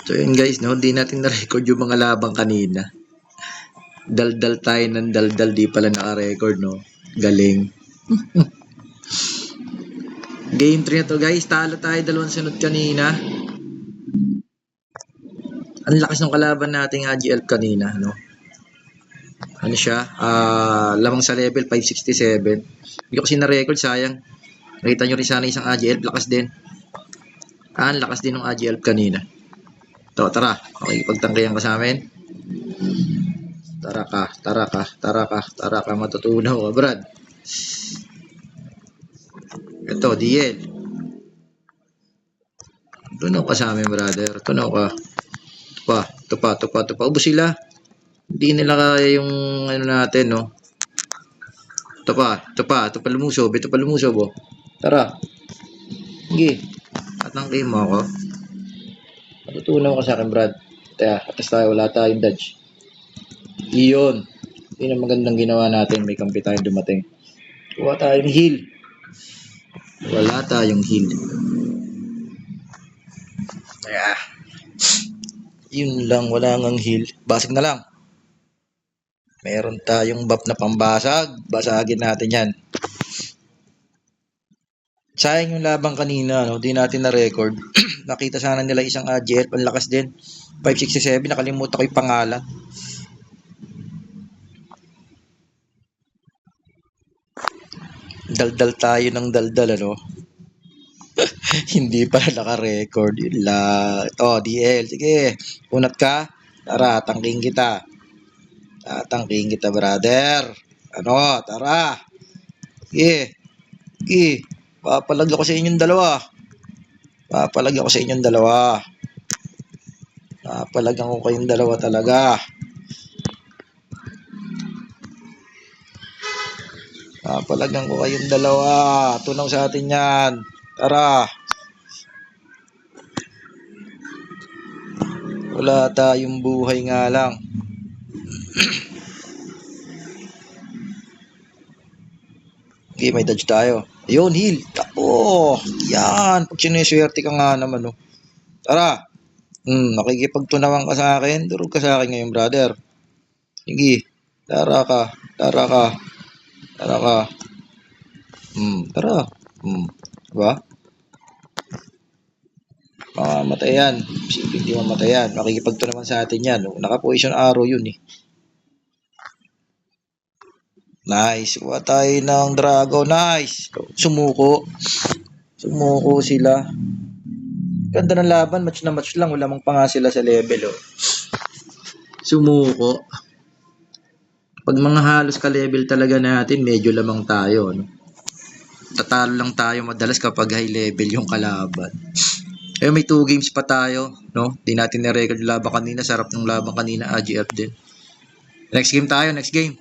So yun guys, no, hindi natin na-record yung mga labang kanina. Daldal tayo ng daldal, di pala naka-record, no. Galing. Game 3 na to guys, talo tayo 2 sunod kanina. Ang lakas ng kalaban nating AGL kanina, no. Ano siya? Lamang sa level 567. Hindi ko kasi na-record, sayang. Nakita nyo rin sana isang AGL, lakas din. Ang lakas din ng AGL kanina. To, tara. Okay, pagtangkayan ka sa amin. Tara ka. Matutunaw ka, Brad. Ito, DL. Tunaw ka sa amin, brother. Tunaw ka. Tupa. Ubus sila. Hindi nila kaya yung ano natin, no? Tupa. Lumusob. Oh. Tara. Sige. Atangkay mo ako. Matutunaw ka sa akin, Brad. Atas tayo. Wala tayong dodge. Iyon. Yun ang magandang ginawa natin. May kampi tayong dumating. Wala tayong heal. Yun lang. Wala ngang heal. Basag na lang. Meron tayong buff na pambasag. Basagin natin yan. Sayang yung labang kanina, no? Di natin na-record. Nakita sana nila isang AGL. Ang lakas din. 567. Nakalimutan ko yung pangalan. Daldal tayo ng daldal, ano? Hindi pala naka-record. Yun lang. Ito, DL. Sige. Unat ka. Tara, tangking kita. Tangking kita, brother. Ano? Tara. Sige. Papalag ako sa inyong dalawa. Papalagan ko kayong dalawa talaga. Papalagan ko kayong dalawa. Tunaw sa atin yan. Tara. Wala tayong buhay nga lang. Okay, may dodge tayo. Ayun, heal. Tapo. Yan. Pag sineswerte ka nga naman, no. Tara. Nakikipagtunawan ka sa akin. Durog ka sa akin ngayon, brother. Sige. Tara ka. Tara. Diba? Mamamatay yan. Sige, hindi mamatay yan. Makikipagtunawan sa atin yan. Naka-position arrow yun, eh. Nice. Kuha tayo ng dragon. Nice. Sumuko sila. Ganda ng laban. Match na match lang. Wala mang pa nga sila sa level. Oh. Sumuko. Pag mga halos ka-level talaga natin, medyo lamang tayo. No? Tatalo lang tayo madalas kapag high level yung kalaban. May 2 games pa tayo. No? Di natin na-record yung laban kanina. Sarap ng laban kanina. AGF din. Next game tayo. Next game.